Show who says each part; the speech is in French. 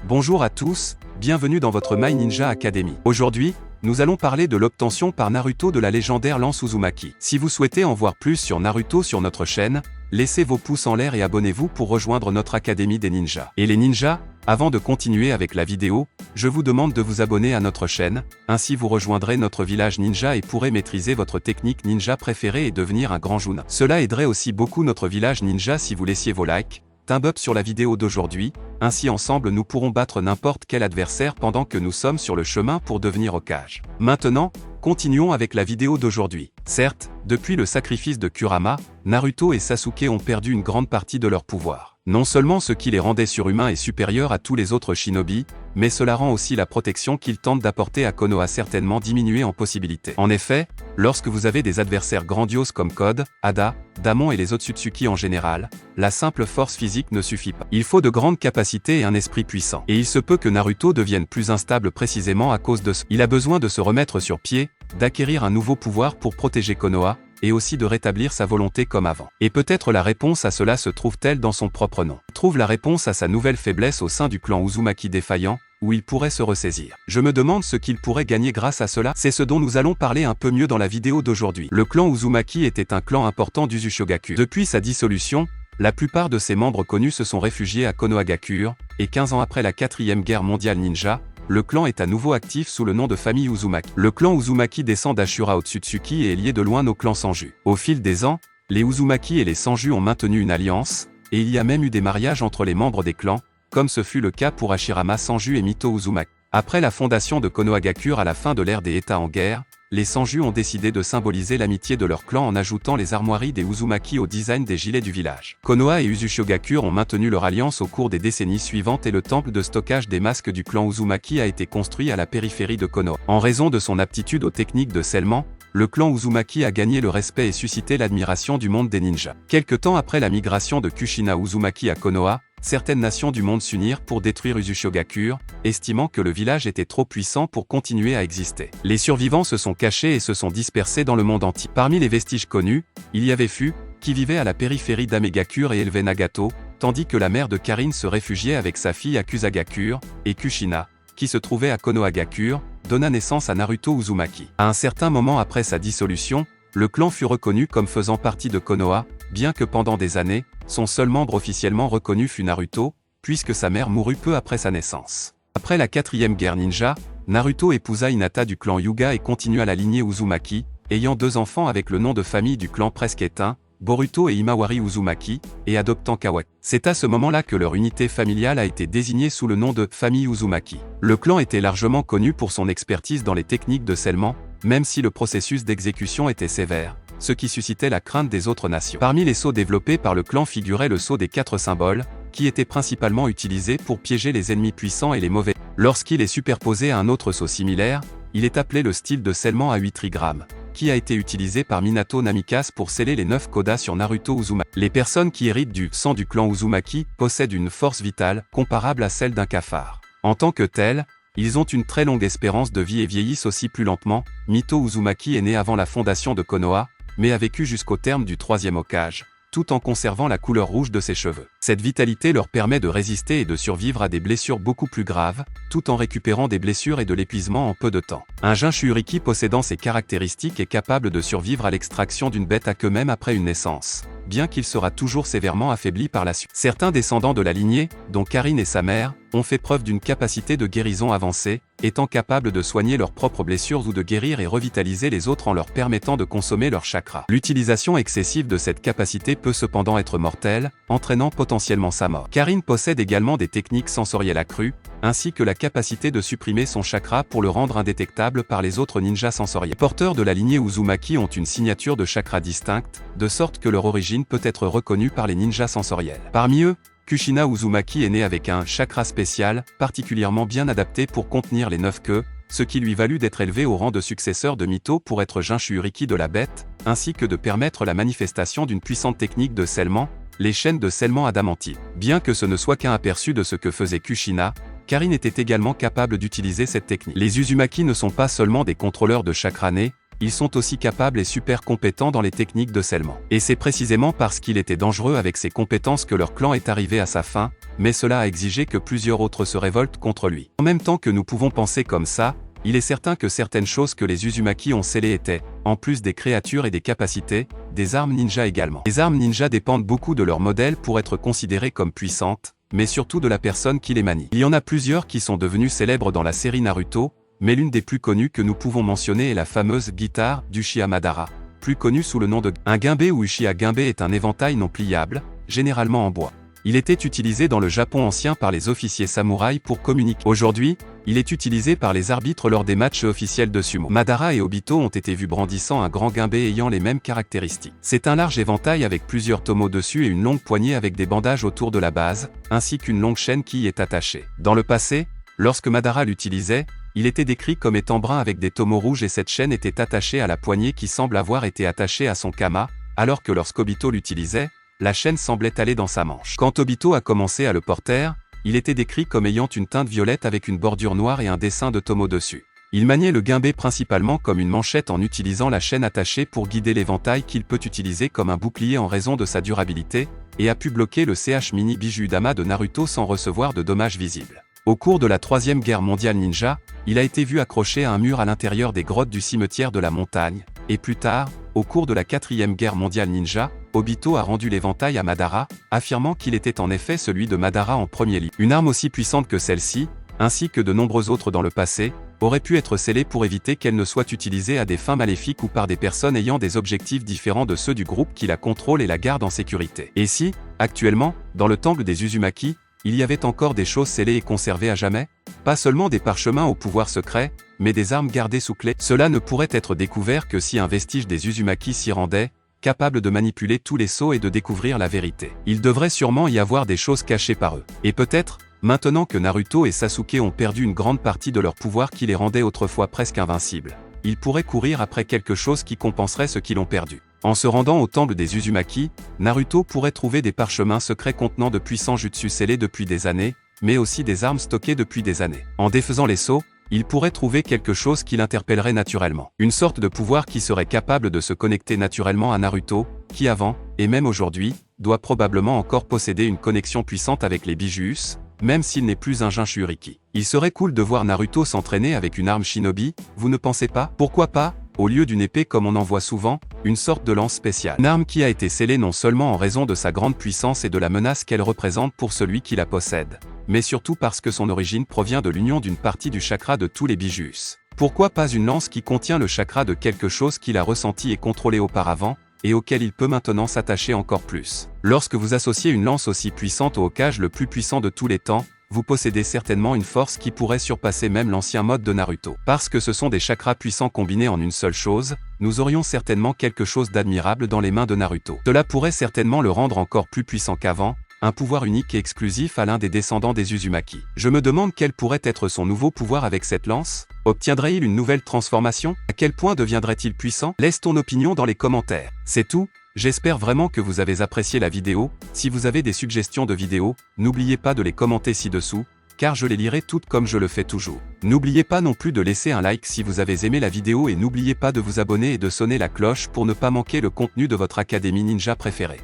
Speaker 1: Bonjour à tous, bienvenue dans votre My Ninja Academy. Aujourd'hui, nous allons parler de l'obtention par Naruto de la légendaire lance Uzumaki. Si vous souhaitez en voir plus sur Naruto sur notre chaîne, laissez vos pouces en l'air et abonnez-vous pour rejoindre notre Académie des Ninjas. Et les ninjas, avant de continuer avec la vidéo, je vous demande de vous abonner à notre chaîne, ainsi vous rejoindrez notre village ninja et pourrez maîtriser votre technique ninja préférée et devenir un grand Chunin. Cela aiderait aussi beaucoup notre village ninja si vous laissiez vos likes, thumb up sur la vidéo d'aujourd'hui, ainsi ensemble nous pourrons battre n'importe quel adversaire pendant que nous sommes sur le chemin pour devenir Hokage. Maintenant, continuons avec la vidéo d'aujourd'hui. Certes, depuis le sacrifice de Kurama, Naruto et Sasuke ont perdu une grande partie de leur pouvoir. Non seulement ce qui les rendait surhumains et supérieurs à tous les autres shinobi, mais cela rend aussi la protection qu'ils tentent d'apporter à Konoha certainement diminuée en possibilité. En effet, lorsque vous avez des adversaires grandioses comme Code, Ada, Damon et les Otsutsuki en général, la simple force physique ne suffit pas. Il faut de grandes capacités et un esprit puissant. Et il se peut que Naruto devienne plus instable précisément à cause de ce. Il a besoin de se remettre sur pied, d'acquérir un nouveau pouvoir pour protéger Konoha, et aussi de rétablir sa volonté comme avant. Et peut-être la réponse à cela se trouve-t-elle dans son propre nom. Trouve la réponse à sa nouvelle faiblesse au sein du clan Uzumaki défaillant, où il pourrait se ressaisir. Je me demande ce qu'il pourrait gagner grâce à cela. C'est ce dont nous allons parler un peu mieux dans la vidéo d'aujourd'hui. Le clan Uzumaki était un clan important d'Uzushogaku. Depuis sa dissolution, la plupart de ses membres connus se sont réfugiés à Konohagakure, et 15 ans après la 4e guerre mondiale ninja, le clan est à nouveau actif sous le nom de famille Uzumaki. Le clan Uzumaki descend d'Ashura Otsutsuki et est lié de loin au clan Sanju. Au fil des ans, les Uzumaki et les Sanju ont maintenu une alliance, et il y a même eu des mariages entre les membres des clans, comme ce fut le cas pour Hashirama Sanju et Mito Uzumaki. Après la fondation de Konohagakure à la fin de l'ère des États en guerre, les Sanju ont décidé de symboliser l'amitié de leur clan en ajoutant les armoiries des Uzumaki au design des gilets du village. Konoha et Uzushiogakure ont maintenu leur alliance au cours des décennies suivantes et le temple de stockage des masques du clan Uzumaki a été construit à la périphérie de Konoha. En raison de son aptitude aux techniques de scellement, le clan Uzumaki a gagné le respect et suscité l'admiration du monde des ninjas. Quelque temps après la migration de Kushina Uzumaki à Konoha, certaines nations du monde s'unirent pour détruire Uzushiogakure, estimant que le village était trop puissant pour continuer à exister. Les survivants se sont cachés et se sont dispersés dans le monde entier. Parmi les vestiges connus, il y avait Fu, qui vivait à la périphérie d'Amegakure et élevait Nagato, tandis que la mère de Karin se réfugiait avec sa fille à Kusagakure, et Kushina, qui se trouvait à Konohagakure, donna naissance à Naruto Uzumaki. À un certain moment après sa dissolution, le clan fut reconnu comme faisant partie de Konoha, bien que pendant des années, son seul membre officiellement reconnu fut Naruto, puisque sa mère mourut peu après sa naissance. Après la 4e guerre ninja, Naruto épousa Hinata du clan Hyuga et continua la lignée Uzumaki, ayant 2 enfants avec le nom de famille du clan presque éteint, Boruto et Himawari Uzumaki, et adoptant Kawaki. C'est à ce moment-là que leur unité familiale a été désignée sous le nom de famille Uzumaki. Le clan était largement connu pour son expertise dans les techniques de scellement, même si le processus d'exécution était sévère, ce qui suscitait la crainte des autres nations. Parmi les sauts développés par le clan figurait le saut des 4 symboles, qui était principalement utilisé pour piéger les ennemis puissants et les mauvais. Lorsqu'il est superposé à un autre saut similaire, il est appelé le style de scellement à 8 trigrammes, qui a été utilisé par Minato Namikaze pour sceller les 9 kodas sur Naruto Uzumaki. Les personnes qui héritent du sang du clan Uzumaki possèdent une force vitale comparable à celle d'un cafard. En tant que tels, ils ont une très longue espérance de vie et vieillissent aussi plus lentement. Mito Uzumaki est né avant la fondation de Konoha, mais a vécu jusqu'au terme du 3e Hokage, tout en conservant la couleur rouge de ses cheveux. Cette vitalité leur permet de résister et de survivre à des blessures beaucoup plus graves, tout en récupérant des blessures et de l'épuisement en peu de temps. Un Jinchuriki possédant ces caractéristiques est capable de survivre à l'extraction d'une bête à queue même après une naissance, bien qu'il sera toujours sévèrement affaibli par la suite. Certains descendants de la lignée, dont Karin et sa mère, ont fait preuve d'une capacité de guérison avancée, étant capables de soigner leurs propres blessures ou de guérir et revitaliser les autres en leur permettant de consommer leur chakra. L'utilisation excessive de cette capacité peut cependant être mortelle, entraînant potentiellement sa mort. Karin possède également des techniques sensorielles accrues, ainsi que la capacité de supprimer son chakra pour le rendre indétectable par les autres ninjas sensoriels. Les porteurs de la lignée Uzumaki ont une signature de chakra distincte, de sorte que leur origine peut être reconnue par les ninjas sensoriels. Parmi eux, Kushina Uzumaki est né avec un chakra spécial, particulièrement bien adapté pour contenir les 9 queues, ce qui lui valut d'être élevé au rang de successeur de Mito pour être Jinchuriki de la bête, ainsi que de permettre la manifestation d'une puissante technique de scellement, les chaînes de scellement adamantines. Bien que ce ne soit qu'un aperçu de ce que faisait Kushina, Karin était également capable d'utiliser cette technique. Les Uzumaki ne sont pas seulement des contrôleurs de chakra nés, ils sont aussi capables et super compétents dans les techniques de scellement. Et c'est précisément parce qu'il était dangereux avec ses compétences que leur clan est arrivé à sa fin, mais cela a exigé que plusieurs autres se révoltent contre lui. En même temps que nous pouvons penser comme ça, il est certain que certaines choses que les Uzumaki ont scellées étaient, en plus des créatures et des capacités, des armes ninja également. Les armes ninja dépendent beaucoup de leur modèle pour être considérées comme puissantes, mais surtout de la personne qui les manie. Il y en a plusieurs qui sont devenues célèbres dans la série Naruto, mais l'une des plus connues que nous pouvons mentionner est la fameuse guitare d'Uchiha Madara, plus connue sous le nom de un ginbei ou Uchiha ginbei est un éventail non pliable, généralement en bois. Il était utilisé dans le Japon ancien par les officiers samouraïs pour communiquer. Aujourd'hui, il est utilisé par les arbitres lors des matchs officiels de sumo. Madara et Obito ont été vus brandissant un grand ginbei ayant les mêmes caractéristiques. C'est un large éventail avec plusieurs tomos dessus et une longue poignée avec des bandages autour de la base, ainsi qu'une longue chaîne qui y est attachée. Dans le passé, lorsque Madara l'utilisait, il était décrit comme étant brun avec des tomos rouges et cette chaîne était attachée à la poignée qui semble avoir été attachée à son kama, alors que lorsqu'Obito l'utilisait, la chaîne semblait aller dans sa manche. Quand Obito a commencé à le porter, il était décrit comme ayant une teinte violette avec une bordure noire et un dessin de tomo dessus. Il maniait le ginbei principalement comme une manchette en utilisant la chaîne attachée pour guider l'éventail qu'il peut utiliser comme un bouclier en raison de sa durabilité, et a pu bloquer le CH Mini Bijudama de Naruto sans recevoir de dommages visibles. Au cours de la Troisième Guerre mondiale ninja, il a été vu accroché à un mur à l'intérieur des grottes du cimetière de la montagne, et plus tard, au cours de la Quatrième Guerre mondiale ninja, Obito a rendu l'éventail à Madara, affirmant qu'il était en effet celui de Madara en premier lieu. Une arme aussi puissante que celle-ci, ainsi que de nombreux autres dans le passé, aurait pu être scellée pour éviter qu'elle ne soit utilisée à des fins maléfiques ou par des personnes ayant des objectifs différents de ceux du groupe qui la contrôle et la garde en sécurité. Et si, actuellement, dans le temple des Uzumaki, il y avait encore des choses scellées et conservées à jamais? Pas seulement des parchemins au pouvoir secret, mais des armes gardées sous clé. Cela ne pourrait être découvert que si un vestige des Uzumaki s'y rendait, capable de manipuler tous les sceaux et de découvrir la vérité. Il devrait sûrement y avoir des choses cachées par eux. Et peut-être, maintenant que Naruto et Sasuke ont perdu une grande partie de leur pouvoir qui les rendait autrefois presque invincibles, ils pourraient courir après quelque chose qui compenserait ce qu'ils ont perdu. En se rendant au temple des Uzumaki, Naruto pourrait trouver des parchemins secrets contenant de puissants jutsu scellés depuis des années, mais aussi des armes stockées depuis des années. En défaisant les sceaux, il pourrait trouver quelque chose qui l'interpellerait naturellement. Une sorte de pouvoir qui serait capable de se connecter naturellement à Naruto, qui avant, et même aujourd'hui, doit probablement encore posséder une connexion puissante avec les Bijus, même s'il n'est plus un Jinchuriki. Il serait cool de voir Naruto s'entraîner avec une arme shinobi, vous ne pensez pas? Pourquoi pas, au lieu d'une épée comme on en voit souvent, une sorte de lance spéciale. Une arme qui a été scellée non seulement en raison de sa grande puissance et de la menace qu'elle représente pour celui qui la possède, mais surtout parce que son origine provient de l'union d'une partie du chakra de tous les Bijus. Pourquoi pas une lance qui contient le chakra de quelque chose qu'il a ressenti et contrôlé auparavant, et auquel il peut maintenant s'attacher encore plus? Lorsque vous associez une lance aussi puissante au Hokage le plus puissant de tous les temps, vous possédez certainement une force qui pourrait surpasser même l'ancien mode de Naruto. Parce que ce sont des chakras puissants combinés en une seule chose, nous aurions certainement quelque chose d'admirable dans les mains de Naruto. Cela pourrait certainement le rendre encore plus puissant qu'avant, un pouvoir unique et exclusif à l'un des descendants des Uzumaki. Je me demande quel pourrait être son nouveau pouvoir avec cette lance. Obtiendrait-il une nouvelle transformation? À quel point deviendrait-il puissant? Laisse ton opinion dans les commentaires. C'est tout. J'espère vraiment que vous avez apprécié la vidéo. Si vous avez des suggestions de vidéos, n'oubliez pas de les commenter ci-dessous, car je les lirai toutes comme je le fais toujours. N'oubliez pas non plus de laisser un like si vous avez aimé la vidéo et n'oubliez pas de vous abonner et de sonner la cloche pour ne pas manquer le contenu de votre académie ninja préférée.